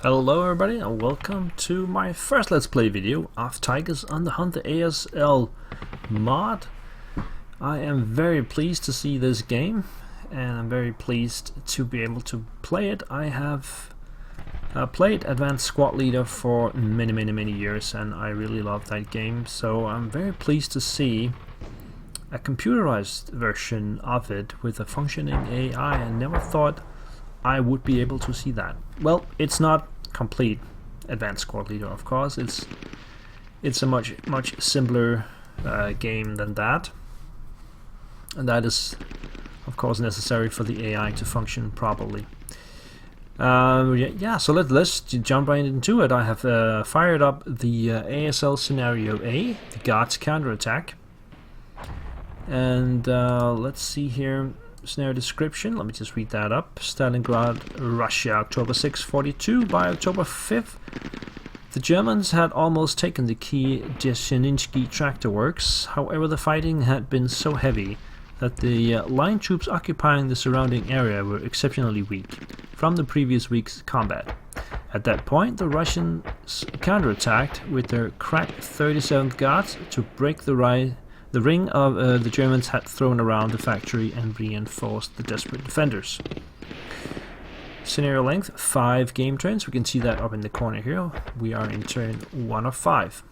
Hello everybody and welcome to my first Let's Play video of Tigers on the Hunt, the ASL mod. I am very pleased to see this game and I'm very pleased to be able to play it. I have played Advanced Squad Leader for many years and I really love that game, so I'm very pleased to see a computerized version of it with a functioning AI. I never thought I would be able to see that. Well, it's not complete Advanced Squad Leader, of course. It's a much simpler game than that, and that is of course necessary for the AI to function properly. Yeah, so let's jump right into it. I have fired up the ASL scenario A, the Guards Counterattack, and let's see here. Scenario description, let me just read that up. Stalingrad, Russia, October 6, 42. By October 5th, the Germans had almost taken the key Dynamically tractor works. However, the fighting had been so heavy that the line troops occupying the surrounding area were exceptionally weak from the previous week's combat. At that point, the Russians counterattacked with their crack 37th Guards to break the ring of the Germans had thrown around the factory and reinforced the desperate defenders. Scenario length 5 game turns. We can see that up in the corner here. We are in turn 1 of 5.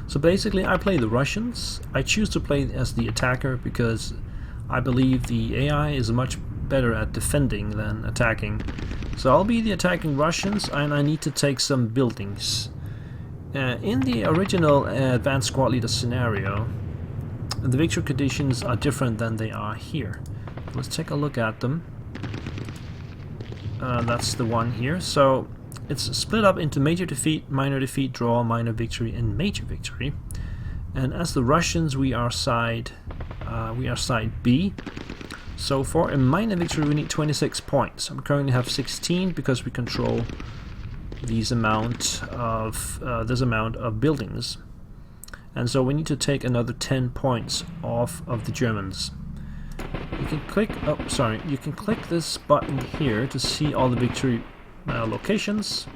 So basically I play the Russians. I choose to play as the attacker because I believe the AI is much better at defending than attacking. So I'll be the attacking Russians and I need to take some buildings. In the original Advanced Squad Leader scenario, the victory conditions are different than they are here. Let's take a look at them. That's the one here. So it's split up into major defeat, draw, minor victory, and major victory. And as the Russians, we are side B. So for a minor victory, we need 26 points. We currently have 16 because we control this amount of buildings, and so we need to take another 10 points off of the Germans. You can click you can click this button here to see all the victory locations,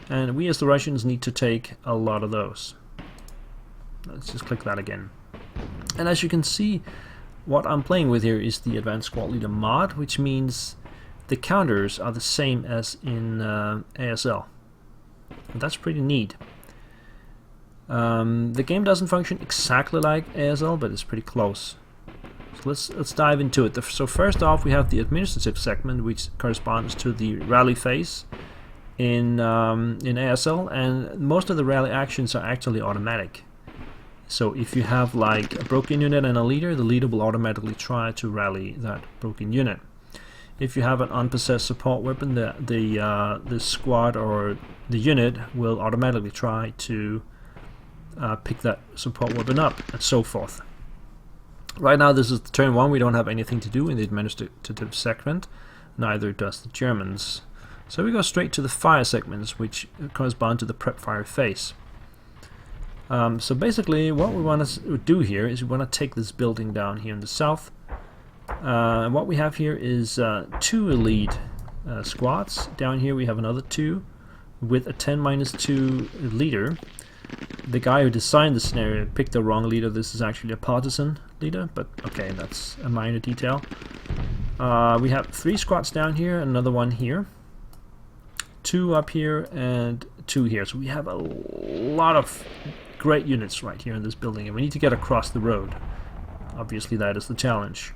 and we as the Russians need to take a lot of those. Let's just click that again, and as you can see, what I'm playing with here is the Advanced Squad Leader mod, which means the counters are the same as in ASL. And that's pretty neat. The game doesn't function exactly like ASL, but it's pretty close. So let's dive into it. So first off, we have the administrative segment, which corresponds to the rally phase in ASL, and most of the rally actions are actually automatic. So if you have like a broken unit and a leader, the leader will automatically try to rally that broken unit. If you have an unpossessed support weapon, the squad or the unit will automatically try to pick that support weapon up, and so forth. Right now this is turn 1, we don't have anything to do in the administrative segment, neither does the Germans. So we go straight to the fire segments, which correspond to the prep fire phase. So basically what we want to do here is we want to take this building down here in the south. And what we have here is 2 elite squads. Down here we have another 2 with a 10-2 leader. The guy who designed the scenario picked the wrong leader. This is actually a partisan leader, but okay, that's a minor detail. We have 3 squads down here, another one here, 2 up here, and 2 here. So we have a lot of great units right here in this building, and we need to get across the road. Obviously that is the challenge.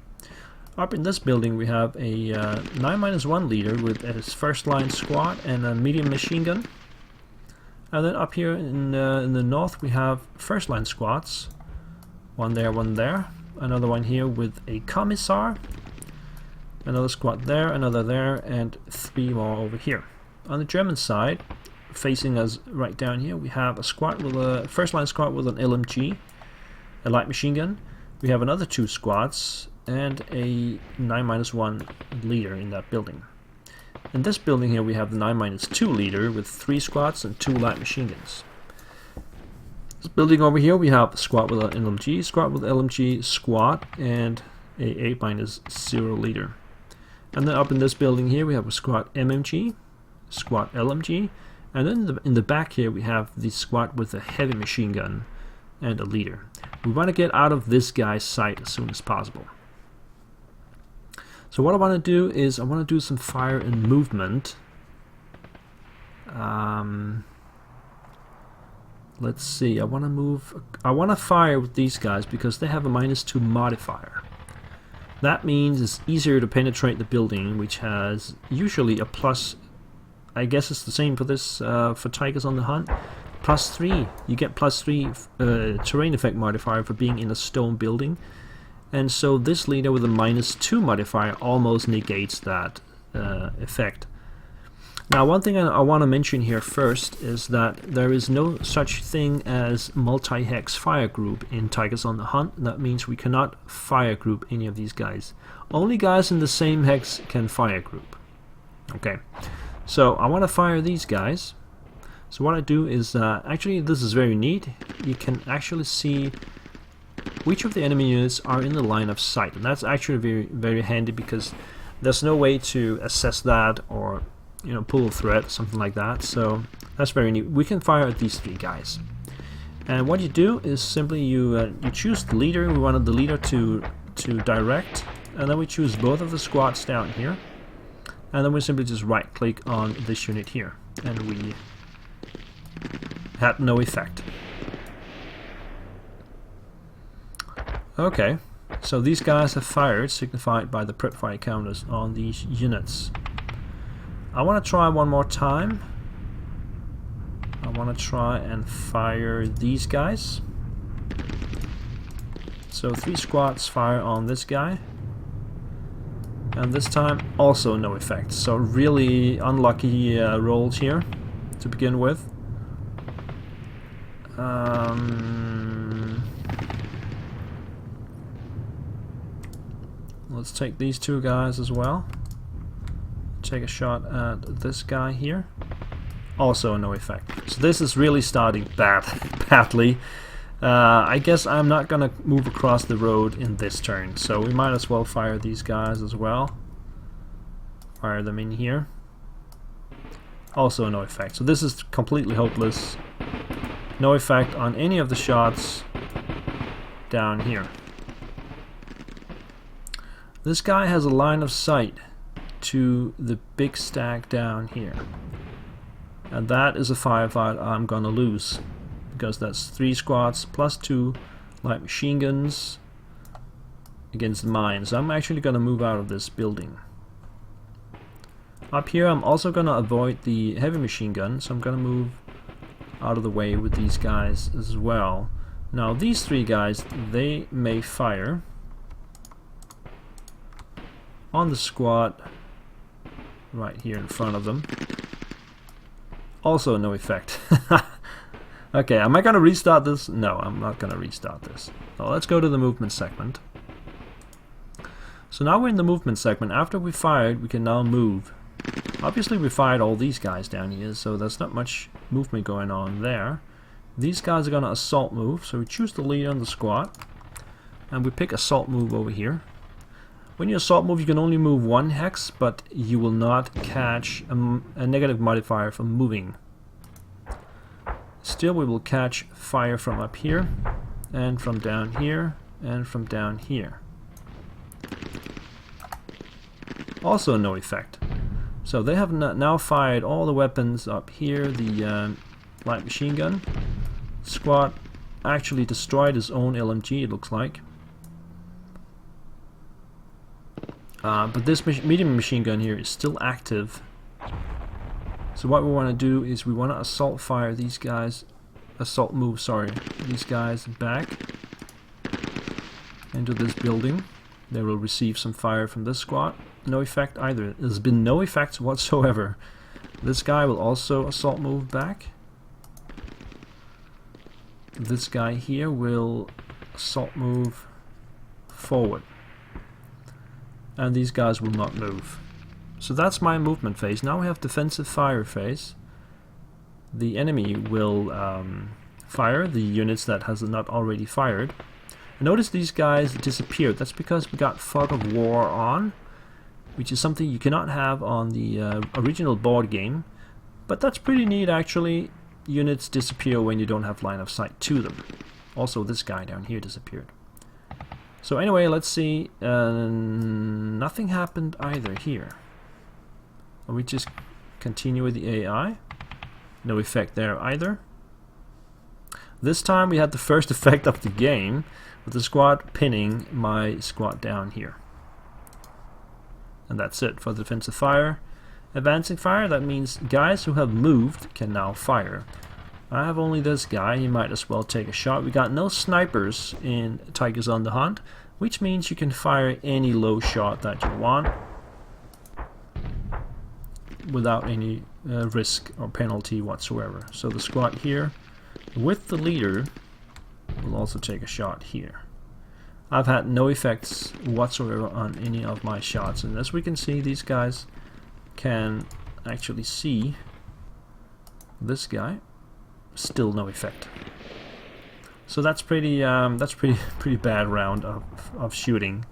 Up in this building we have a 9-1 leader with his first line squad and a medium machine gun. And then up here in the north we have first line squads. One there, another one here with a commissar, another squad there, another there, and 3 more over here. On the German side, facing us right down here, we have a squad with a first line squad with an LMG, a light machine gun. We have another 2 squads and a 9-1 leader in that building. In this building here we have the 9-2 leader with 3 squads and 2 light machine guns. This building over here we have a squad with an LMG, squad and a 8-0 leader. And then up in this building here we have a squad MMG, squad LMG, and then in the back here we have the squad with a heavy machine gun and a leader. We want to get out of this guy's sight as soon as possible. So what I want to do is I want to do some fire and movement. Let's see, I want to fire with these guys because they have a -2 modifier. That means it's easier to penetrate the building, which has usually a plus. I guess it's the same for this, for Tigers on the Hunt. +3. You get +3 terrain effect modifier for being in a stone building. And so this leader with a -2 modifier almost negates that effect. Now, one thing I want to mention here first is that there is no such thing as multi-hex fire group in Tigers on the Hunt. That means we cannot fire group any of these guys. Only guys in the same hex can fire group. Okay, so I want to fire these guys. So what I do is, actually this is very neat. You can actually see which of the enemy units are in the line of sight. And that's actually very, very handy because there's no way to assess that or pull a thread, something like that. So that's very neat. We can fire at these 3 guys. And what you do is simply you choose the leader. We wanted the leader to direct. And then we choose both of the squads down here. And then we simply just right click on this unit here. And we had no effect. Okay, so these guys have fired, signified by the prep fire counters on these units. I want to try one more time. I want to try and fire these guys. So 3 squads fire on this guy. And this time also no effect. So really unlucky rolls here to begin with. Let's take these 2 guys as well. Take a shot at this guy here. Also no effect. So this is really starting badly. I guess I'm not gonna move across the road in this turn, so we might as well fire these guys as well. Fire them in here. Also no effect. So this is completely hopeless. No effect on any of the shots down here. This guy has a line of sight to the big stack down here. And that is a firefight I'm gonna lose. Because that's 3 squads plus 2 light machine guns against mine. So I'm actually gonna move out of this building. Up here I'm also gonna avoid the heavy machine gun. So I'm gonna move out of the way with these guys as well. Now these 3 guys, they may fire on the squad right here in front of them. Also no effect. Okay, am I gonna restart this? No, I'm not gonna restart this. So let's go to the movement segment. So now we're in the movement segment. After we fired, we can now move. Obviously we fired all these guys down here, so there's not much movement going on there. These guys are gonna assault move, so we choose the leader on the squad. And we pick assault move over here. When you assault move, you can only move 1 hex, but you will not catch a negative modifier from moving. Still, we will catch fire from up here, and from down here, and from down here. Also no effect. So they have now fired all the weapons up here. The light machine gun squad actually destroyed his own LMG, it looks like. But this medium machine gun here is still active. So what we want to do is we want to assault fire these guys, these guys back into this building. They will receive some fire from this squad. No effect either. There's been no effects whatsoever. This guy will also assault move back. This guy here will assault move forward. And these guys will not move. So that's my movement phase. Now we have defensive fire phase. The enemy will fire the units that has not already fired. Notice these guys disappeared. That's because we got Fog of War on, which is something you cannot have on the original board game. But that's pretty neat actually. Units disappear when you don't have line of sight to them. Also this guy down here disappeared. So anyway, let's see. Nothing happened either here. We just continue with the AI. No effect there either. This time we had the first effect of the game with the squad pinning my squad down here. And that's it for the defensive fire. Advancing fire, that means guys who have moved can now fire. I have only this guy, he might as well take a shot. We got no snipers in Tigers on the Hunt, which means you can fire any low shot that you want without any risk or penalty whatsoever. So the squad here with the leader will also take a shot here. I've had no effects whatsoever on any of my shots, and as we can see, these guys can actually see this guy. Still no effect. So that's pretty bad round of shooting.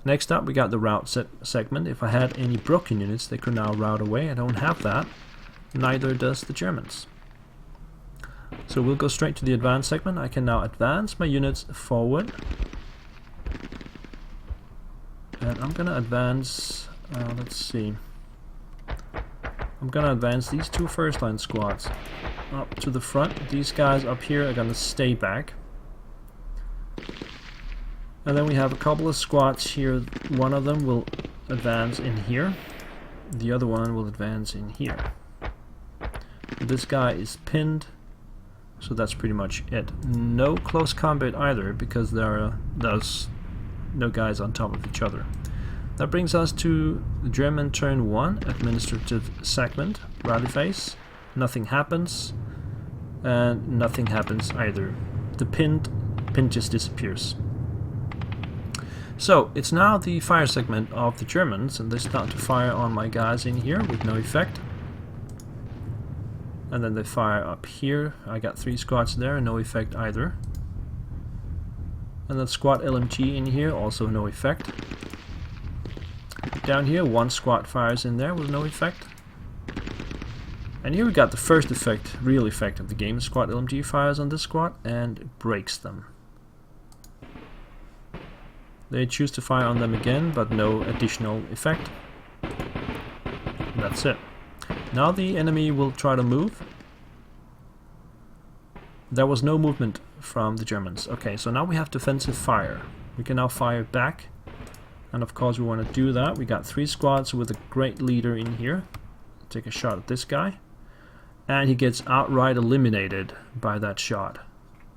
Next up we got the route segment. If I had any broken units, they could now route away. I don't have that. Neither does the Germans. So we'll go straight to the advance segment. I can now advance my units forward. And I'm gonna advance, let's see. I'm gonna advance these two first line squads up to the front. These guys up here are gonna stay back. And then we have a couple of squads here. One of them will advance in here. The other one will advance in here. This guy is pinned. So that's pretty much it. No close combat either, because there's no guys on top of each other. That brings us to the German turn 1, administrative segment, rally phase. Nothing happens, and nothing happens either. The pin just disappears. So it's now the fire segment of the Germans, and they start to fire on my guys in here with no effect. And then they fire up here. I got 3 squads there, no effect either. And then squad LMG in here, also no effect. Down here, 1 squad fires in there with no effect. And here we got the first effect, real effect of the game. Squad LMG fires on this squad and breaks them. They choose to fire on them again, but no additional effect. And that's it. Now the enemy will try to move. There was no movement from the Germans. Okay, so now we have defensive fire. We can now fire back. And of course we want to do that. We got 3 squads with a great leader in here. Take a shot at this guy. And he gets outright eliminated by that shot.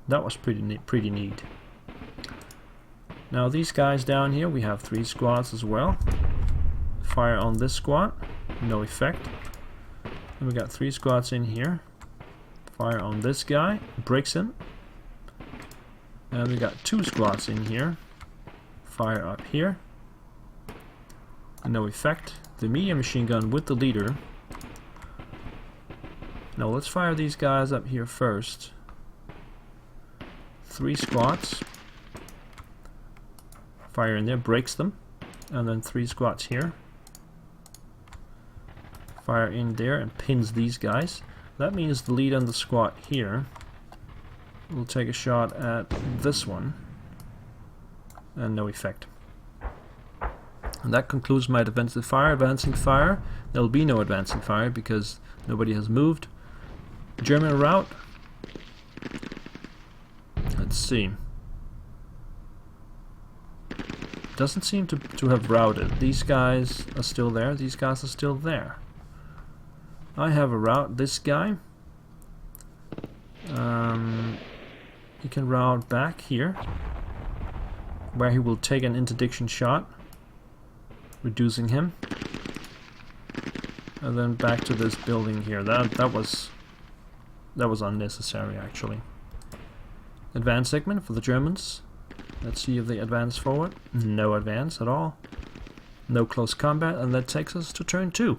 That was pretty neat. Now these guys down here, we have 3 squads as well. Fire on this squad. No effect. And we got 3 squads in here. Fire on this guy. Breaks him. And we got 2 squads in here. Fire up here. No effect. The medium machine gun with the leader. Now let's fire these guys up here first. 3 squads. Fire in there, breaks them. And then 3 squads here. Fire in there and pins these guys. That means the lead on the squad here will take a shot at this one. And no effect. And that concludes my defensive fire. Advancing fire. There will be no advancing fire because nobody has moved. German route. Let's see. Doesn't seem to have routed. These guys are still there. These guys are still there. I have a route. This guy. He can route back here, where he will take an interdiction shot, reducing him, and then back to this building here. That was unnecessary actually. Advance segment for the Germans. Let's see if they advance forward. No advance at all. No close combat, and that takes us to turn 2.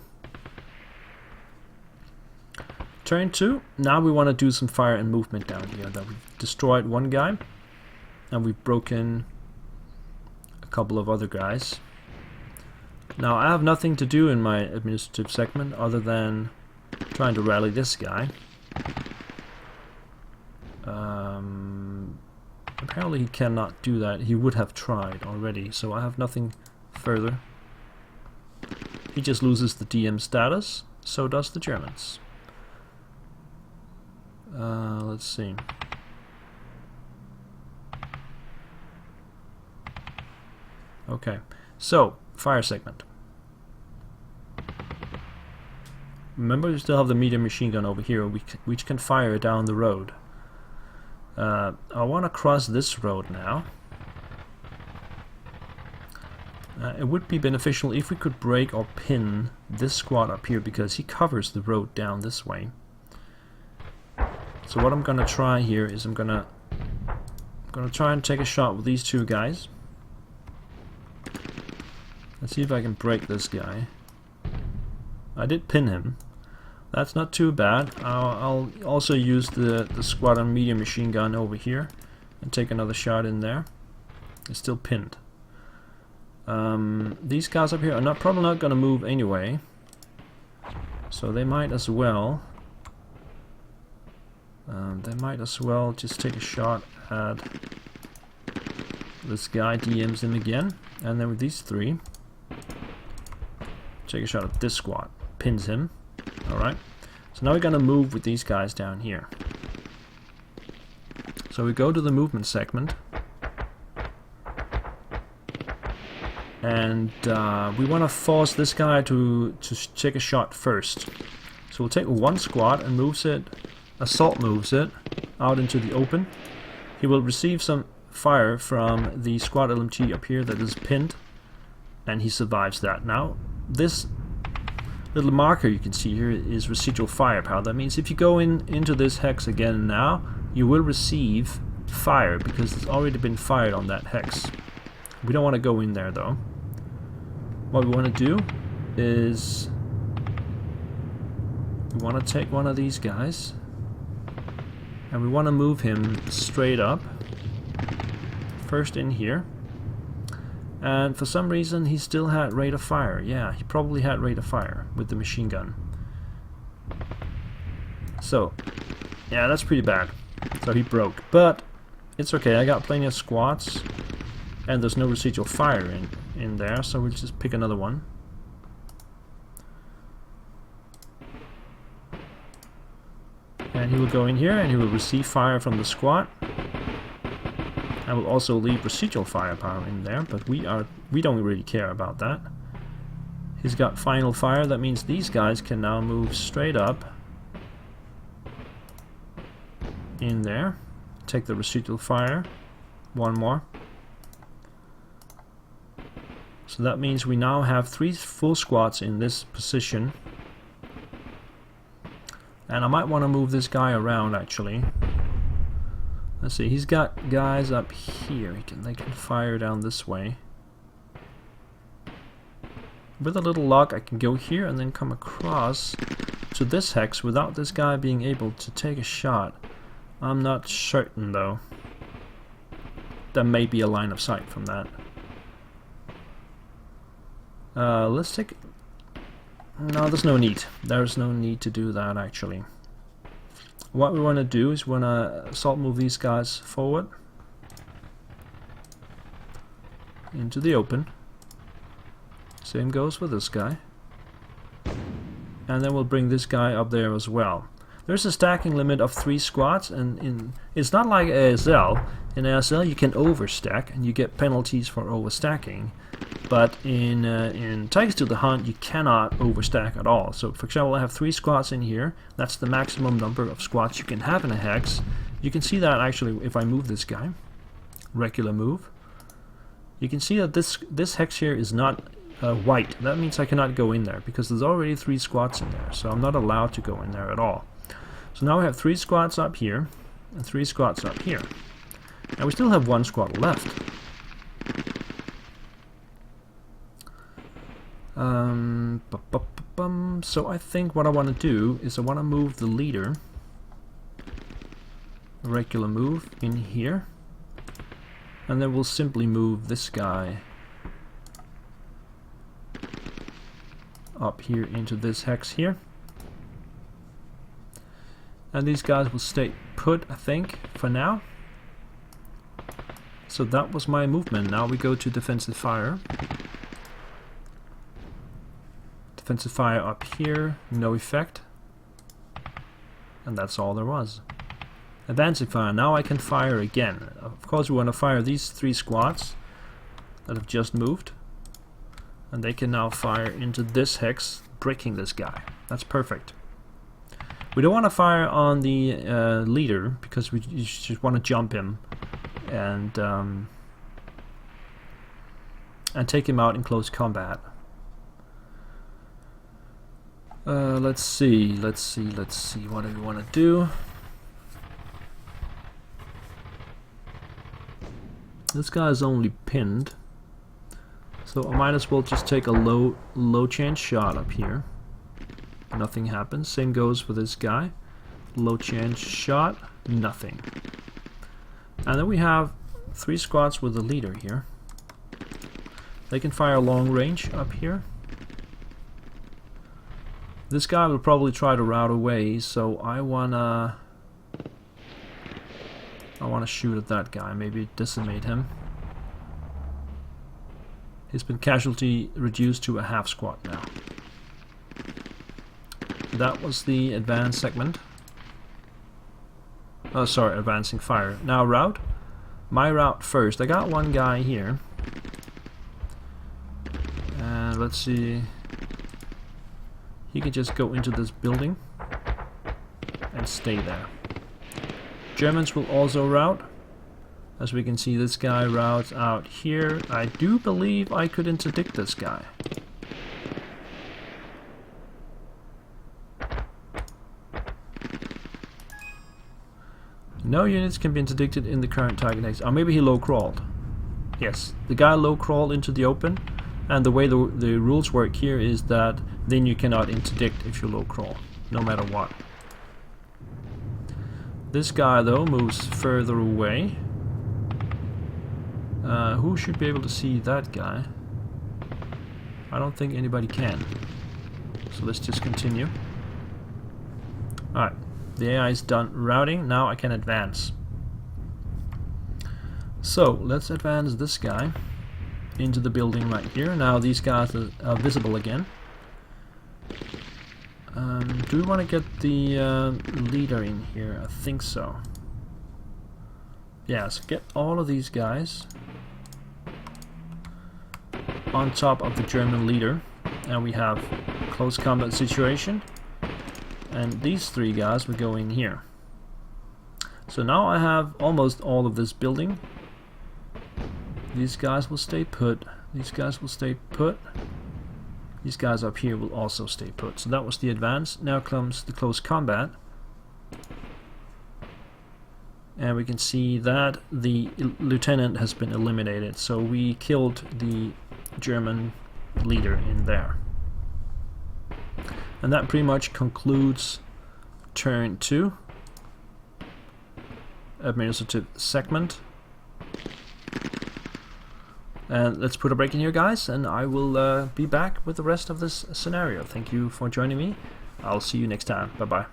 Turn 2. Now we want to do some fire and movement down here. That we've destroyed 1 guy, and we've broken a couple of other guys. Now I have nothing to do in my administrative segment other than Trying to rally this guy. Apparently he cannot do that. He would have tried already, so I have nothing further. He just loses the DM status, so does the Germans. Let's see. Okay, so fire segment. Remember, we still have the medium machine gun over here, which can fire down the road. I want to cross this road now. It would be beneficial if we could break or pin this squad up here, because he covers the road down this way. So what I'm gonna try here is I'm gonna try and take a shot with these two guys. Let's see if I can break this guy. I did pin him. That's not too bad. I'll also use the squadron medium machine gun over here and take another shot in there. It's still pinned. These guys up here are probably not going to move anyway, so they might as well. Just take a shot at this guy. DMs him again, and then with these three, take a shot at this squad. Pins him. Alright, so now we're going to move with these guys down here. So we go to the movement segment, and we want to force this guy to take a shot first. So we'll take one squad and assault moves it out into the open. He will receive some fire from the squad LMG up here that is pinned, and he survives that. Now this little marker you can see here is residual firepower. That means if you go into this hex again now, you will receive fire because it's already been fired on that hex. We don't want to go in there though. What we want to do is we want to take one of these guys and we want to move him straight up. First in here. And for some reason he still had rate of fire. Yeah, he probably had rate of fire with the machine gun. So, yeah, that's pretty bad. So he broke. But it's okay, I got plenty of squads. And there's no residual fire in there, so we'll just pick another one. And he will go in here and he will receive fire from the squad. I will also leave residual firepower in there, but we don't really care about that. He's got final fire. That means these guys can now move straight up in there. Take the residual fire. One more. So that means we now have 3 full squads in this position. And I might want to move this guy around actually. Let's see, he's got guys up here. They can fire down this way. With a little luck, I can go here and then come across to this hex without this guy being able to take a shot. I'm not certain though. There may be a line of sight from that. Let's take... No, there's no need. There's no need to do that actually. What we want to do is we want to assault move these guys forward into the open. Same goes for this guy. And then we'll bring this guy up there as well. There's a stacking limit of 3 squads, and it's not like ASL. In ASL you can overstack and you get penalties for overstacking. But in Tigers to the Hunt you cannot overstack at all. So for example, I have 3 squads in here. That's the maximum number of squads you can have in a hex. You can see that actually if I move this guy. Regular move. You can see that this hex here is not white. That means I cannot go in there because there's already 3 squads in there. So I'm not allowed to go in there at all. So now we have 3 squads up here and 3 squads up here. And we still have 1 squad left. So I think what I want to do is I want to move the leader, regular move, in here, and then we'll simply move this guy up here into this hex here. And these guys will stay put, I think, for now. So that was my movement. Now we go to defensive fire. Defensive fire up here, no effect. And that's all there was. Advancing fire, now I can fire again. Of course we want to fire these 3 squads that have just moved. And they can now fire into this hex, breaking this guy. That's perfect. We don't want to fire on the leader, because we just want to jump him and take him out in close combat. Let's see. What do we want to do? This guy is only pinned, so I might as well just take a low chance shot up here. Nothing happens. Same goes for this guy. Low chance shot, nothing. And then we have 3 squads with the leader here. They can fire long range up here. This guy will probably try to rout away, so I wanna shoot at that guy, maybe decimate him. He's been casualty reduced to a half squad now. That was the advanced segment. Oh, sorry, advancing fire. Now route. My route first. I got one guy here. And let's see. He can just go into this building and stay there. Germans will also route. As we can see, this guy routes out here. I do believe I could interdict this guy. No units can be interdicted in the current target hex. Or maybe he low crawled. Yes, the guy low crawled into the open, and the way the rules work here is that then you cannot interdict if you low crawl, no matter what. This guy though moves further away. Who should be able to see that guy? I don't think anybody can. So let's just continue. Alright, the AI is done routing. Now I can advance. So let's advance this guy into the building right here. Now these guys are visible again. Do we want to get the leader in here? I think so. Yeah, so get all of these guys on top of the German leader, and we have close combat situation, and these 3 guys will go in here. So now I have almost all of this building. These guys will stay put. These guys will stay put. These guys up here will also stay put. So that was the advance. Now comes the close combat. And we can see that the lieutenant has been eliminated. So we killed the German leader in there. And that pretty much concludes turn 2. Administrative segment. And let's put a break in here, guys, and I will be back with the rest of this scenario. Thank you for joining me. I'll see you next time. Bye-bye.